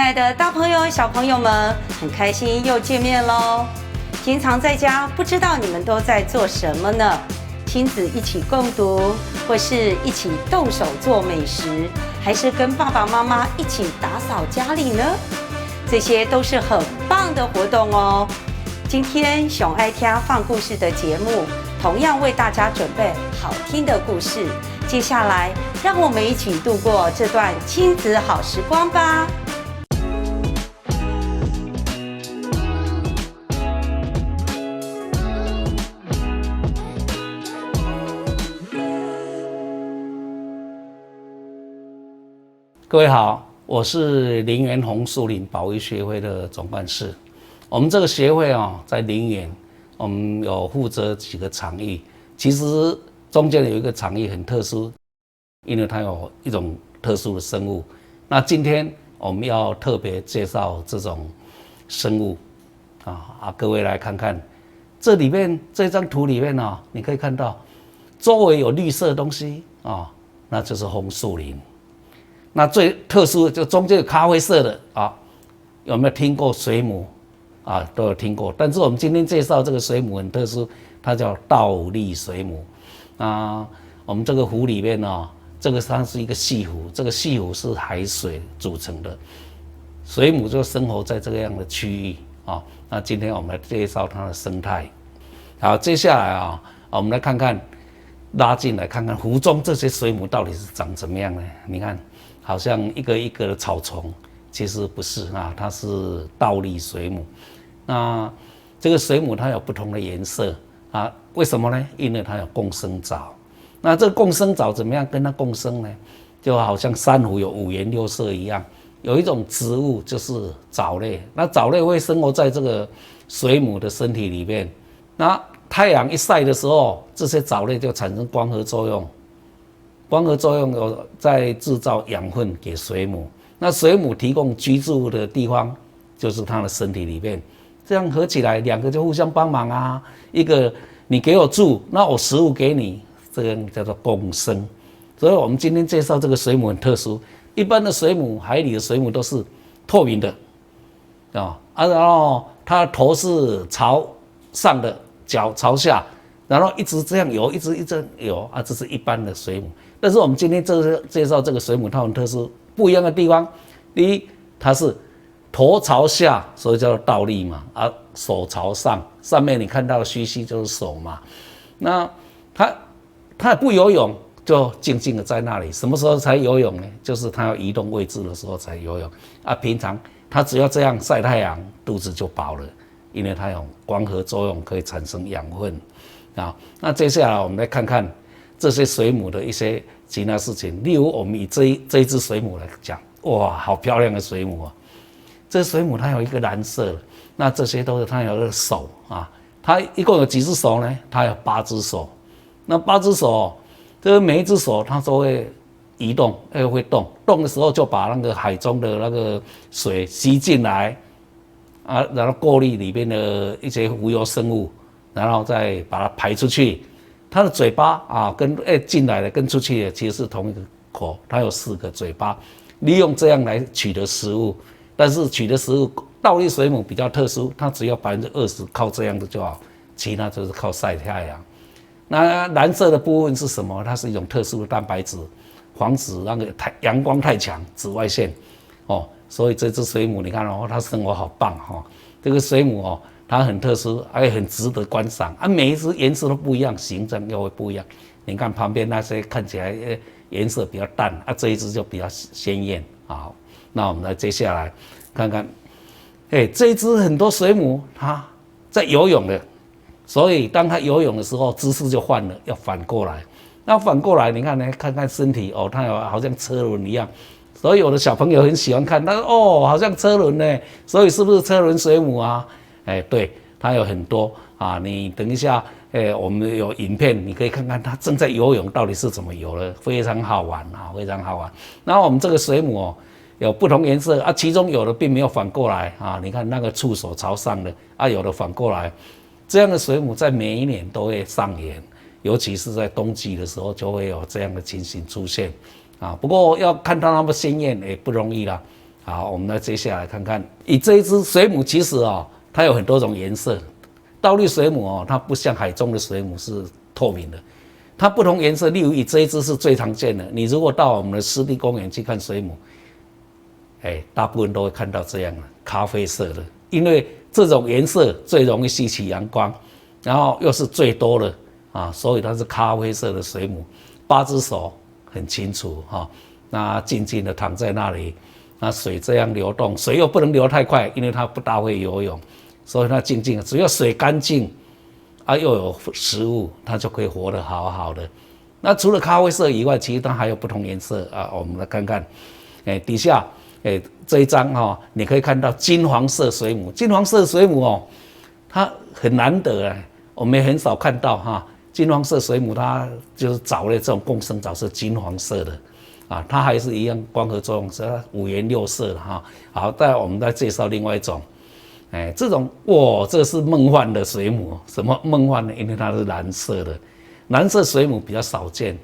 爱的大朋友、小朋友们，很开心又见面喽！平常在家，不知道你们都在做什么呢？亲子一起共读，或是一起动手做美食，还是跟爸爸妈妈一起打扫家里呢？这些都是很棒的活动哦。今天熊爱听放故事的节目，同样为大家准备好听的故事。接下来，让我们一起度过这段亲子好时光吧。各位好，我是林园红树林保育协会的总干事。我们这个协会在林园，我们有负责几个场域。其实中间有一个场域很特殊，因为它有一种特殊的生物。那今天我们要特别介绍这种生物各位来看看这里面这张图里面你可以看到周围有绿色的东西那就是红树林。那最特殊的就中间有咖啡色的有没有听过水母都有听过。但是我们今天介绍这个水母很特殊，它叫倒立水母。我们这个湖里面这个它是一个细湖，这个细湖是海水组成的，水母就生活在这个样的区域那今天我们来介绍它的生态。好，接下来我们来看看，拉进来看看湖中这些水母到底是长怎么样呢？你看，好像一个一个的草丛，其实不是它是倒立水母。那这个水母它有不同的颜色为什么呢？因为它有共生藻。那这个共生藻怎么样跟它共生呢？就好像珊瑚有五颜六色一样，有一种植物就是藻类，那藻类会生活在这个水母的身体里面。那太阳一晒的时候，这些藻类就产生光合作用，光合作用有在制造养分给水母。那水母提供居住的地方就是它的身体里面，这样合起来两个就互相帮忙一个你给我住，那我食物给你，这样叫做共生。所以我们今天介绍这个水母很特殊，一般的水母，海里的水母都是透明的然后它的头是朝上的，脚朝下，然后一直这样游，一直游这是一般的水母。但是我们今天介绍这个水母，它很特殊，不一样的地方，第一，它是头朝下，所以叫做倒立嘛手朝上，上面你看到的须须就是手嘛。那它也不游泳，就静静的在那里。什么时候才游泳呢？就是它要移动位置的时候才游泳平常它只要这样晒太阳，肚子就饱了，因为它有光合作用，可以产生养分那接下来我们来看看这些水母的一些其他事情。例如我们以这一只水母来讲，哇，好漂亮的水母这水母它有一个蓝色的，那这些都是它有一个手它一共有几只手呢？它有8只手。那8只手这个每一只手它都会移动，会动的时候就把那个海中的那个水吸进来然后过滤里面的一些浮游生物，然后再把它排出去。它的嘴巴跟进来的跟出去的其实是同一个口，它有4个嘴巴，利用这样来取得食物。但是取得食物，倒立水母比较特殊，它只要20%靠这样的就好，其他就是靠晒太阳。那蓝色的部分是什么？它是一种特殊的蛋白质，防止那个阳光太强，紫外线所以这只水母你看它生活好棒这个水母它很特殊，也很值得观赏每一只颜色都不一样，形状又会不一样。你看旁边那些看起来颜色比较淡这一只就比较鲜艳好，那我们来接下来看看这一只很多水母它在游泳的，所以当它游泳的时候姿势就换了，要反过来。那反过来你看呢，看看身体它有好像车轮一样，所以有的小朋友很喜欢看，他说好像车轮呢，所以是不是车轮水母对，它有很多你等一下我们有影片，你可以看看它正在游泳到底是怎么游的，非常好玩非常好玩。然后我们这个水母有不同颜色其中有的并没有反过来你看那个触手朝上的有的反过来。这样的水母在每一年都会上演，尤其是在冬季的时候就会有这样的情形出现不过要看到那么鲜艳也不容易啦好，我们来接下来看看，以这一只水母，其实它有很多种颜色。倒立水母它不像海中的水母是透明的，它不同颜色。例如以这一只是最常见的，你如果到我们的湿地公园去看水母，大部分都会看到这样的咖啡色的，因为这种颜色最容易吸取阳光，然后又是最多的所以它是咖啡色的水母。8只手很清楚那静静的躺在那里，那水这样流动，水又不能流太快，因为它不大会游泳，所以它静静的，只要水干净又有食物，它就可以活得好好的。那除了咖啡色以外，其实它还有不同颜色我们来看看，底下这一张你可以看到金黄色水母。金黄色水母它很难得我们也很少看到金黄色水母，它就是藻类，这种共生藻是金黄色的它还是一样光合作用，是5颜6色的好，再我们再介绍另外一种，这种这是梦幻的水母。什么梦幻呢？因为它是蓝色的，蓝色水母比较少见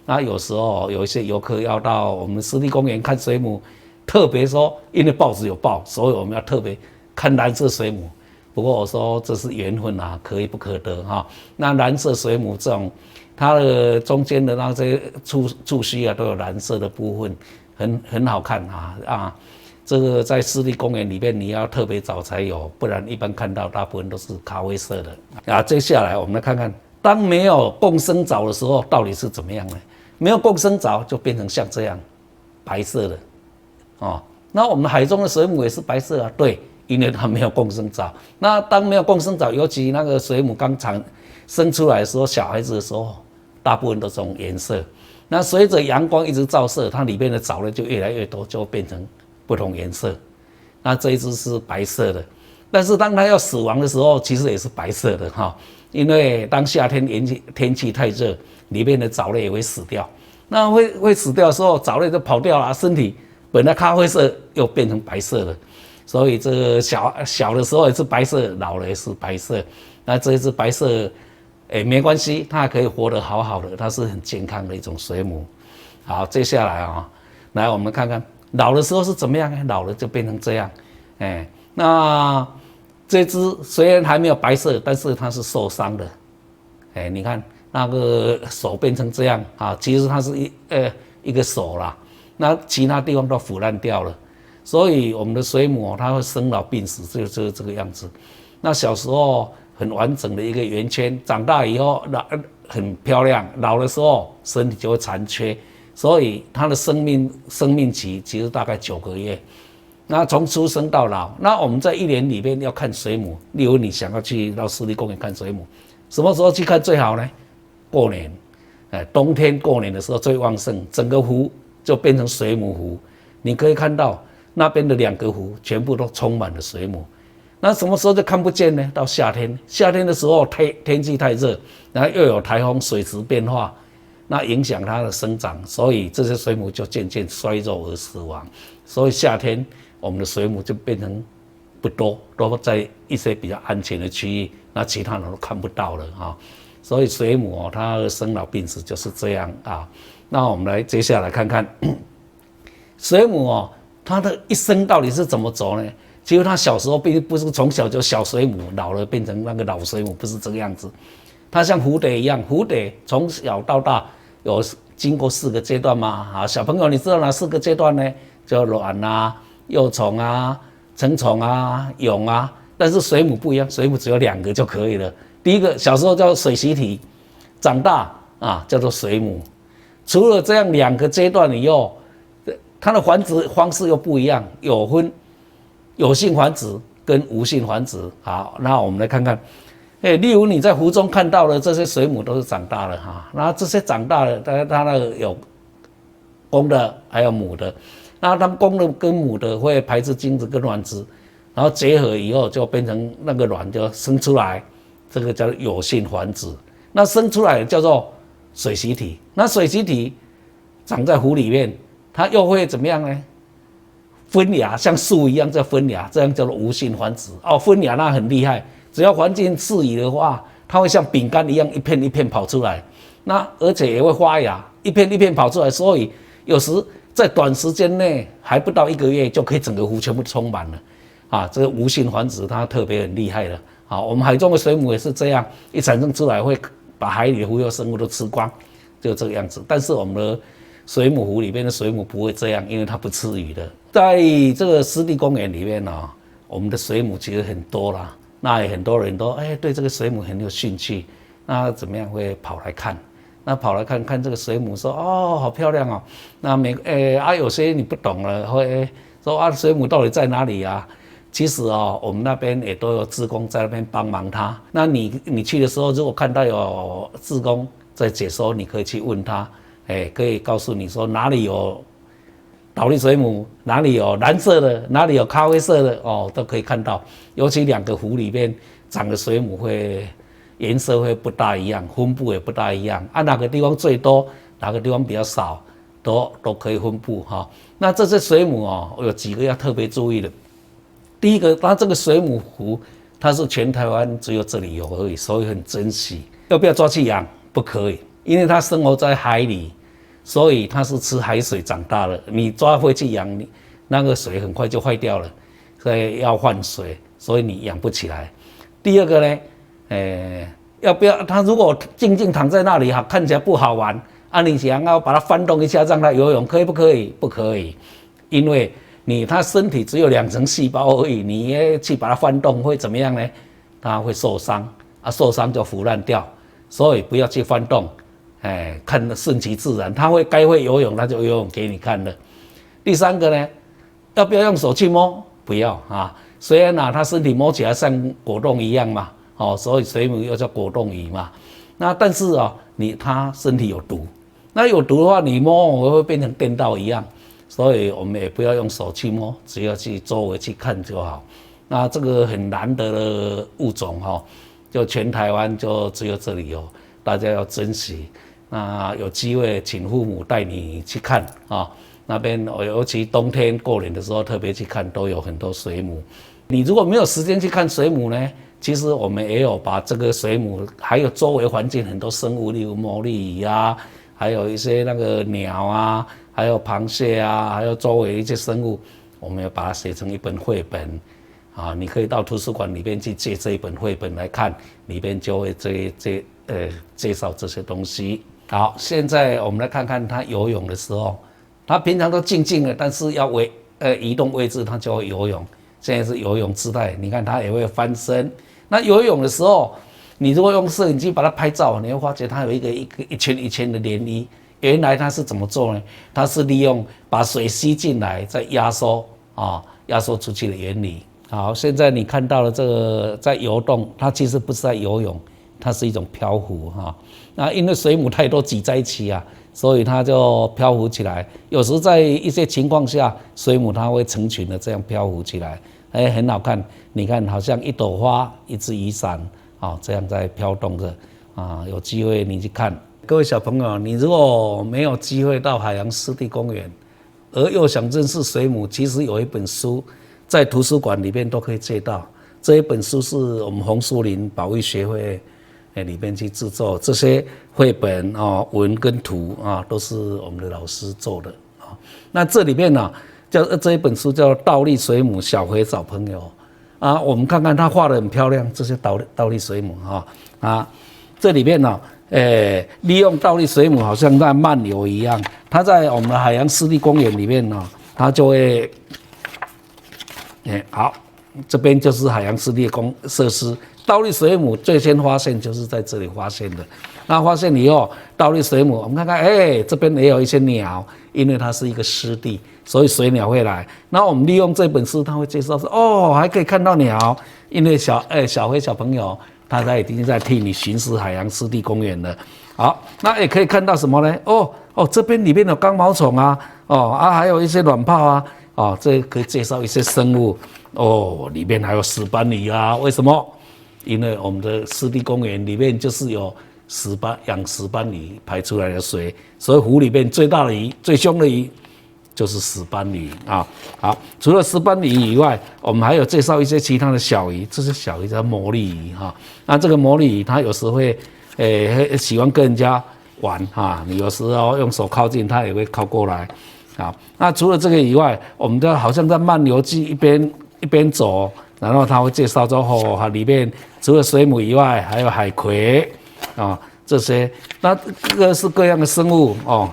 那有时候有一些游客要到我们湿地公园看水母，特别说，因为报纸有报，所以我们要特别看蓝色水母。不过我说这是缘分可遇不可得那蓝色水母这种，它的中间的那些触须都有蓝色的部分，很好看这个在湿地公园里面你要特别找才有，不然一般看到大部分都是咖啡色的接下来我们来看看，当没有共生藻的时候到底是怎么样呢？没有共生藻就变成像这样白色的那我们海中的水母也是白色对，因为它没有共生藻。那当没有共生藻，尤其那个水母刚生出来的时候，小孩子的时候，大部分都是这种颜色。那随着阳光一直照射，它里面的藻类就越来越多，就变成不同颜色。那这一只是白色的，但是当它要死亡的时候，其实也是白色的因为当夏天天气太热，里面的藻类也会死掉。那会死掉的时候，藻类就跑掉了，身体本来咖啡色又变成白色了。所以这个小的时候也是白色，老了也是白色。那这一只白色没关系，它还可以活得好好的，它是很健康的一种水母。好，接下来来我们看看老的时候是怎么样呢？老了就变成这样。那这只虽然还没有白色，但是它是受伤的。你看那个手变成这样其实它是一个手啦，那其他地方都腐烂掉了。所以我们的水母它会生老病死，就是这个样子。那小时候很完整的一个圆圈，长大以后很漂亮，老的时候身体就会残缺。所以它的生命期其实大概9个月。那从出生到老，那我们在1年里面要看水母，例如你想要去到湿地公园看水母，什么时候去看最好呢？过年，冬天过年的时候最旺盛，整个湖就变成水母湖，你可以看到那边的2个湖全部都充满了水母。那什么时候就看不见呢？到夏天，夏天的时候天气太热，然后又有台风，水质变化，那影响它的生长，所以这些水母就渐渐衰弱而死亡。所以夏天我们的水母就变成不多，都在一些比较安全的区域，那其他人都看不到了所以水母它的生老病死就是这样那我们来接下来看看水母它的一生到底是怎么走呢？其实它小时候并不是从小就小水母，老了变成那个老水母，不是这个样子。它像蝴蝶一样，蝴蝶从小到大有经过4个阶段嘛小朋友你知道哪4个阶段呢？就卵幼虫成虫蛹但是水母不一样，水母只有2个就可以了。第一个小时候叫水螅体，长大叫做水母。除了这样2个阶段以后，它的繁殖方式又不一样，有分有性繁殖跟无性繁殖。好，那我们来看看，例如你在湖中看到的这些水母都是长大了那这些长大了，它那个有公的还有母的，那它们公的跟母的会排斥精子跟卵子，然后结合以后就变成那个卵就生出来，这个叫有性繁殖。那生出来叫做水螅体，那水螅体长在湖里面，它又会怎么样呢？分芽，像树一样叫分芽，这样叫做无性繁殖。分芽那很厉害，只要环境适宜的话，它会像饼干一样一片一片跑出来。那而且也会发芽，一片一片跑出来，所以有时在短时间内还不到1个月就可以整个湖全部充满了，啊，这个无性繁殖它特别很厉害的，啊，我们海中的水母也是这样，一产生出来会把海里的浮游生物都吃光，就这个样子。但是我们的水母湖里面的水母不会这样，因为它不吃鱼的。在这个湿地公园里面呢，我们的水母其实很多啦，那也很多人都对这个水母很有兴趣，那怎么样会跑来看？那跑来看看这个水母，说哦好漂亮哦。那有些你不懂了，会说水母到底在哪里啊？其实我们那边也都有志工在那边帮忙他。那你去的时候，如果看到有志工在解说，你可以去问他，可以告诉你说哪里有倒立水母，哪里有蓝色的，哪里有咖啡色的都可以看到。尤其2个湖里面长的水母会颜色会不大一样，分布也不大一样，哪个地方最多，哪个地方比较少，都可以分布哈。那这些水母有几个要特别注意的。第一个，它这个水母湖，它是全台湾只有这里有而已，所以很珍惜。要不要抓去养？不可以，因为它生活在海里，所以它是吃海水长大的。你抓回去养，那个水很快就坏掉了，所以要换水，所以你养不起来。第二个呢？要不要？它如果静静躺在那里看起来不好玩你想要把它翻动一下让它游泳，可以不可以？不可以，因为它身体只有2层细胞而已，你去把它翻动会怎么样呢？它会受伤受伤就腐烂掉，所以不要去翻动，看顺其自然，它该会游泳，它就游泳给你看了。第三个呢，要不要用手去摸？不要虽然它身体摸起来像果冻一样嘛，所以水母又叫果冻鱼嘛。那但是它身体有毒，那有毒的话，你摸会变成电到一样，所以我们也不要用手去摸，只要去周围去看就好。那这个很难得的物种就全台湾就只有这里有，大家要珍惜。那有机会请父母带你去看那边尤其冬天过年的时候特别去看，都有很多水母。你如果没有时间去看水母呢，其实我们也有把这个水母还有周围环境很多生物，例如茉莉鱼还有一些那个鸟还有螃蟹还有周围一些生物，我们要把它写成一本绘本你可以到图书馆里面去借这一本绘本来看，里面就会介绍这些东西。好，现在我们来看看它游泳的时候，它平常都静静的，但是要移动位置，它就会游泳。现在是游泳姿态，你看它也会翻身。那游泳的时候，你如果用摄影机把它拍照，你会发觉它有一圈一圈的涟漪。原来它是怎么做呢？它是利用把水吸进来，再压缩出去的原理。好，现在你看到了这个在游动，它其实不是在游泳，它是一种漂浮那因为水母太多挤在一起所以它就漂浮起来。有时在一些情况下，水母它会成群的这样漂浮起来，很好看。你看，好像一朵花，一只雨伞这样在飘动着有机会你去看。各位小朋友，你如果没有机会到海洋湿地公园，而又想认识水母，其实有一本书在图书馆里面都可以借到。这一本书是我们红树林保育协会里面去制作，这些绘本文跟图都是我们的老师做的那这里面这一本书叫《倒立水母小黑找朋友》我们看看它画得很漂亮，这些倒立水母这里面利用倒立水母好像在漫游一样，它在我们的海洋湿地公园里面它就会好，这边就是海洋湿地设施。倒立水母最先发现就是在这里发现的。那发现以后，倒立水母我们看看，这边也有一些鸟，因为它是一个湿地，所以水鸟会来。那我们利用这本书，它会介绍说，还可以看到鸟，因为小黑小朋友他已经在替你巡视海洋湿地公园了。好，那也可以看到什么呢？这边里面有刚毛虫还有一些卵泡这可以介绍一些生物里面还有石斑鱼为什么？因为我们的湿地公园里面就是有养石斑鱼排出来的水，所以湖里面最大的鱼、最凶的鱼就是石斑鱼好，除了石斑鱼以外，我们还有介绍一些其他的小鱼，这些小鱼叫魔力鱼那这个魔力鱼它有时会喜欢跟人家玩你有时候用手靠近，它也会靠过来好，那除了这个以外，我们就好像在漫游记一边走，然后他会介绍之后，它里面除了水母以外，还有海葵啊这些，那各式各样的生物哦，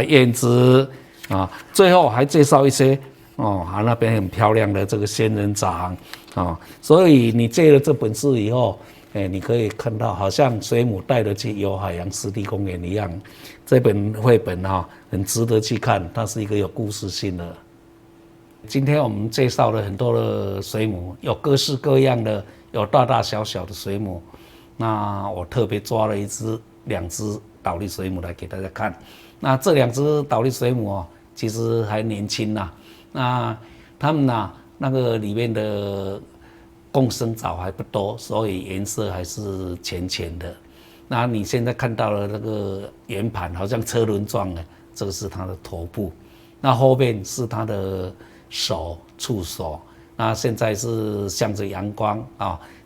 燕子啊，最后还介绍一些哦，那边很漂亮的这个仙人掌啊，所以你借了这本书以后，你可以看到好像水母带得去游海洋湿地公园一样，这本绘本很值得去看，它是一个有故事性的。今天我们介绍了很多的水母，有各式各样的，有大大小小的水母。那我特别抓了两只倒立水母来给大家看。那这两只倒立水母其实还年轻呐。那它们那个里面的共生藻还不多，所以颜色还是浅浅的。那你现在看到了那个圆盘，好像车轮状的，这个是它的头部。那后面是它的触手。那现在是向着阳光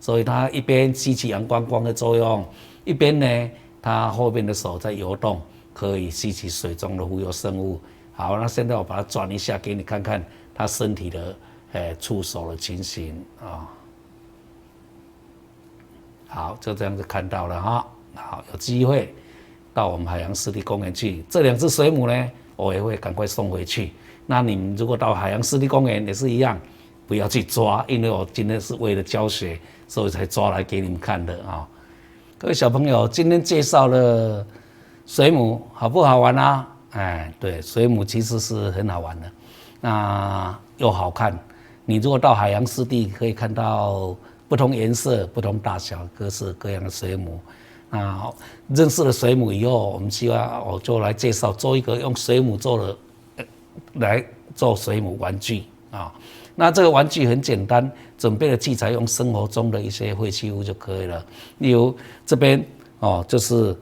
所以它一边吸取阳光的作用，一边呢，它后面的手在游动，可以吸取水中的浮游生物。好，那现在我把它转一下给你看看它身体的触手的情形好，就这样子看到了好，有机会到我们海洋湿地公园去，这两只水母呢，我也会赶快送回去。那你们如果到海洋湿地公园也是一样。不要去抓，因为我今天是为了教学，所以才抓来给你们看的各位小朋友，今天介绍了水母，好不好玩啊？对，水母其实是很好玩的，那又好看。你如果到海洋湿地，可以看到不同颜色、不同大小、各式各样的水母。那认识了水母以后，我们希望我就来介绍做一个用水母做的，来做水母玩具那这个玩具很简单，准备的器材用生活中的一些废弃物就可以了。例如这边就是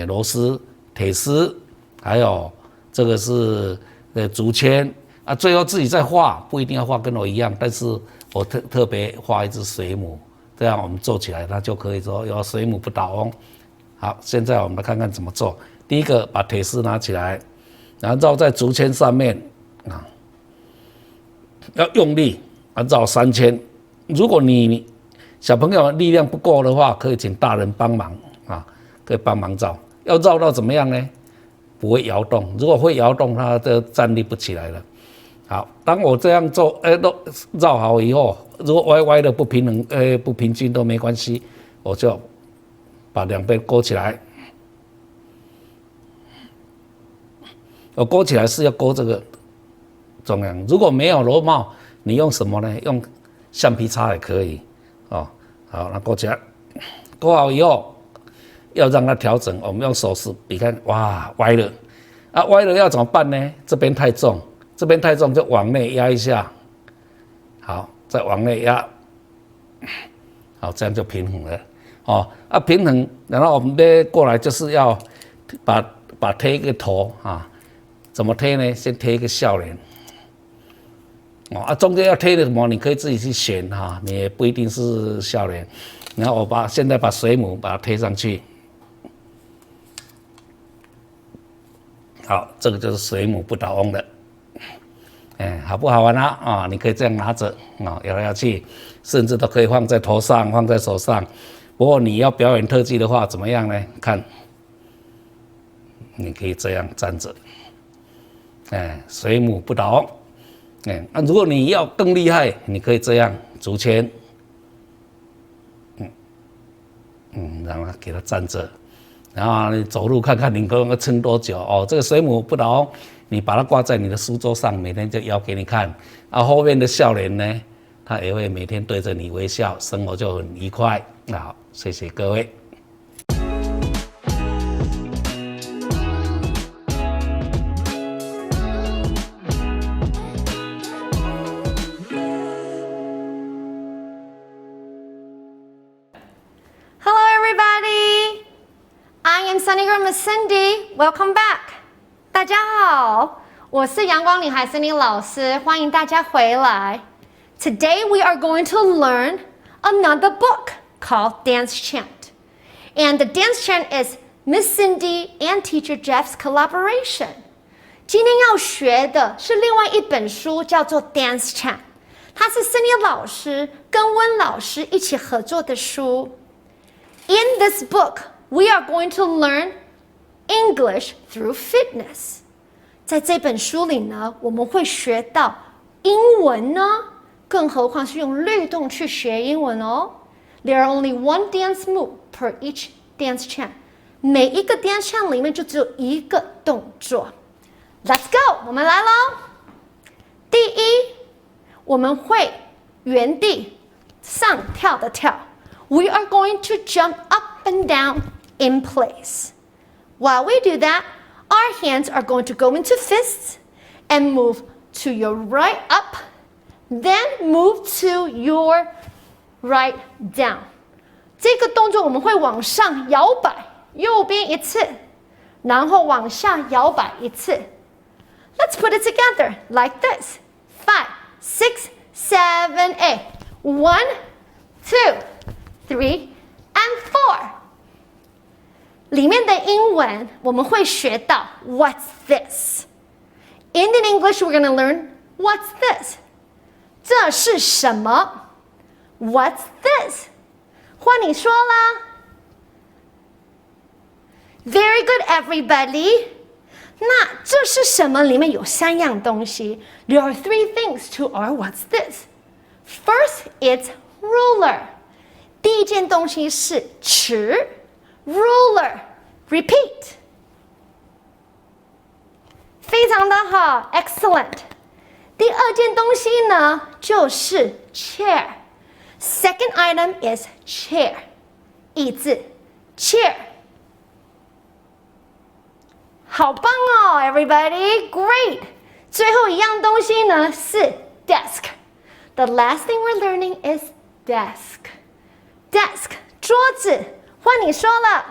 螺丝、铁丝，还有这个是竹签最后自己再画，不一定要画跟我一样，但是我特别画一只水母，这样我们做起来它就可以说有水母不倒翁。好，现在我们来看看怎么做。第一个，把铁丝拿起来，然后绕在竹签上面要用力绕3圈。如果你小朋友力量不够的话，可以请大人帮忙可以帮忙绕。要绕到怎么样呢？不会摇动。如果会摇动，它就站立不起来了。好，当我这样做，绕好以后，如果歪歪的不平衡，不平均都没关系，我就把两边勾起来。我勾起来是要勾这个。中央，如果没有螺帽，你用什么呢？用橡皮擦也可以好，那勾起来，勾好以后要让它调整，我们用手势比看，哇，歪了歪了要怎么办呢？这边太重就往内压一下，好，再往内压，好，这样就平衡了平衡，然后我们呢过来就是要把贴一个头怎么贴呢？先贴一个笑脸。中间要贴的什么，你可以自己去选你也不一定是笑脸。然后我现在把水母把它贴上去，好，这个就是水母不倒翁的，好不好玩你可以这样拿着摇来摇去，甚至都可以放在头上、放在手上。不过你要表演特技的话，怎么样呢？看，你可以这样站着，水母不倒翁。如果你要更厉害，你可以这样竹签，让它给它站着，然后你走路看看你能够撑多久这个水母不倒翁，你把它挂在你的书桌上，每天就摇给你看。后面的笑脸呢，它也会每天对着你微笑，生活就很愉快。好，谢谢各位。Sunny Girl Miss Cindy, welcome back. 大家好，我是阳光女孩Cindy老师，欢迎大家回来。Today we are going to learn another book called Dance Chant. And the dance chant is Miss Cindy and Teacher Jeff's collaboration. 今天要学的是另外一本书，叫做 Dance Chan， 它是 Cindy 老师跟温老师一起合作的书。In this book, we are going to learn English through fitness. 在这本书里呢，我们会学到英文呢，更何况是用律动去学英文哦。There are only one dance move per each dance chant. 每一个 dance chant 里面就只有一个动作。Let's go， 我们来咯。第一，我们会原地上跳的跳。We are going to jump up and down in place. While we do that, our hands are going to go into fists and move to your right up, then move to your right down. 这个动作我们会往上摇摆，右边一次，然后往下摇摆一次。Let's put it together like this. 5, 6, 7, 8. 1, 2, 3, and 4. 里面的英文我们会学到 What's this? Indian English, we're going to learn What's this? 这是什么 What's this? 换你说啦 Very good, everybody. 那这是什么里面有3样东西 There are 3 things to our What's this? First, it's ruler. 第一件东西是尺 Ruler. Repeat. 非常的好 Excellent. 第二件东西呢就是 chair. Second item is chair. 椅子 chair. 好棒哦 everybody. Great. 最后一样东西呢是 desk. The last thing we're learning is desk. Desk. 桌子换你说了，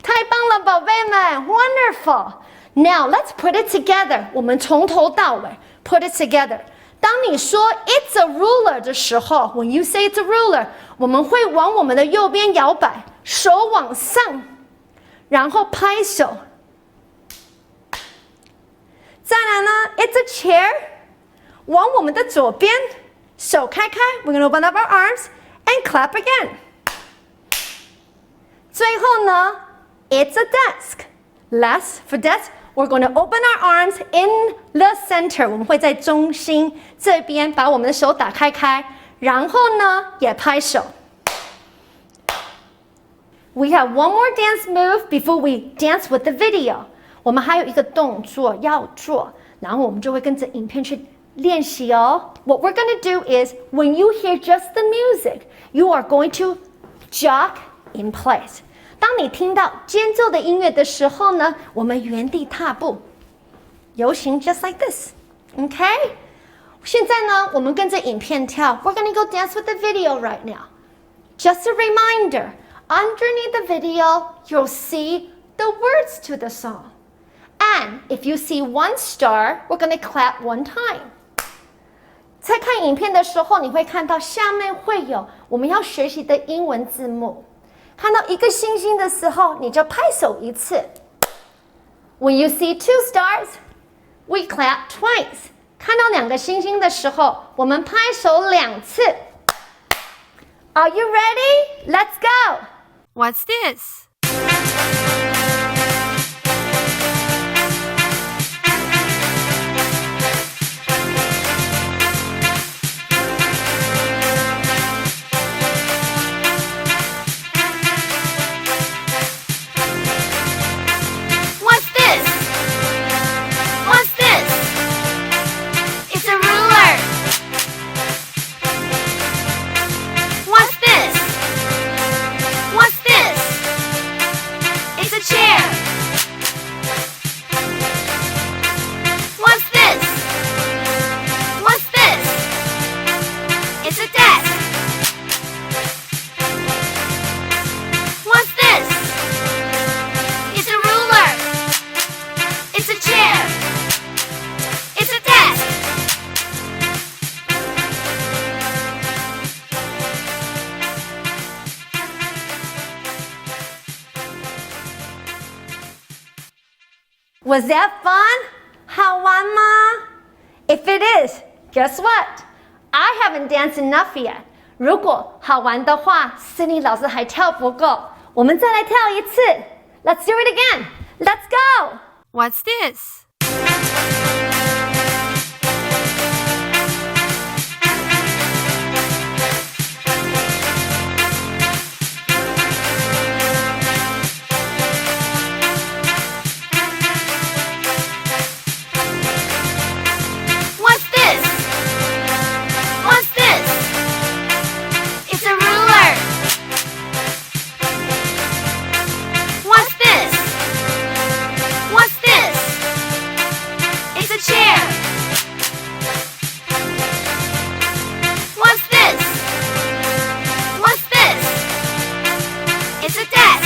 太棒了，宝贝们 ，Wonderful. Now let's put it together. 我们从头到尾 put it together. 当你说 "It's a ruler" 的时候 ，When you say "It's a ruler"， 我们会往我们的右边摇摆，手往上，然后拍手。再来呢 "It's a chair"， 往我们的左边，手开开 ，We're gonna open up our arms. And clap again. 最后呢 It's a desk. Last for desk, we're going to open our arms in the center. 我们会在中心这边把我们的手打开，然后呢也拍手。We have one more dance move before we dance with the video. 我们还有一个动作要做，然后我们就会跟着影片去练习哦。What we're going to do is, when you hear just the music, you are going to jog in place. 当你听到间奏的音乐的时候呢，我们原地踏步，游行 just like this. Okay? 现在呢，我们跟着影片跳。We're going to go dance with the video right now. Just a reminder, underneath the video, you'll see the words to the song. And if you see one star, we're going to clap one time. 在看影片的时候，你会看到下面会有我们要学习的英文字幕。看到一个星星的时候，你就拍手一次。When you see 2 stars, we clap twice. 看到2个星星的时候，我们拍手2次。Are you ready? Let's go. What's this? It's a Was that fun? 好玩吗？ If it is, guess what? I haven't danced enough yet. 如果好玩的话，Cindy 老师还跳不够，我们再来跳一次。Let's do it again. Let's go. What's this? What's this? What's this? It's a ruler. What's this? What's this? It's a chair. What's this? What's this? It's a desk.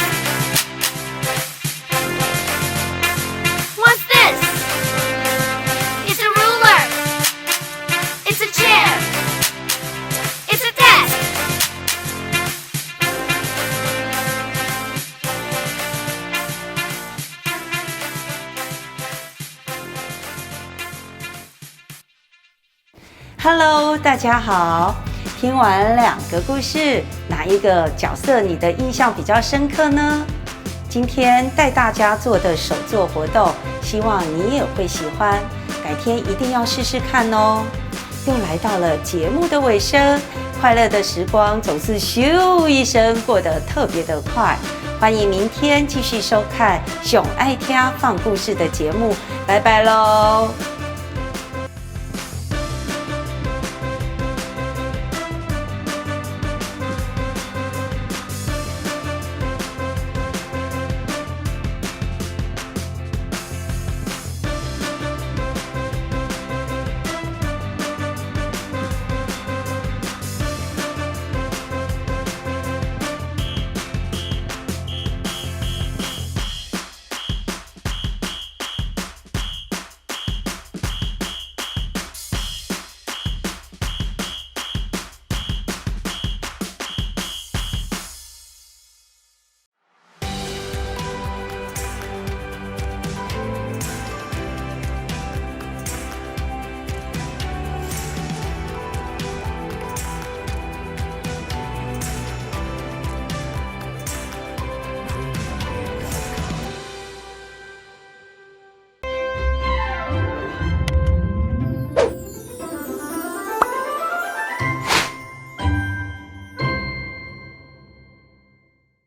What's this? It's a ruler. It's a chair. It's a desk. Hello， 大家好。听完2个故事，哪一个角色你的印象比较深刻呢？今天带大家做的手作活动，希望你也会喜欢，改天一定要试试看哦。又来到了节目的尾声，快乐的时光总是咻一声过得特别的快。欢迎明天继续收看熊爱听放故事的节目，拜拜喽。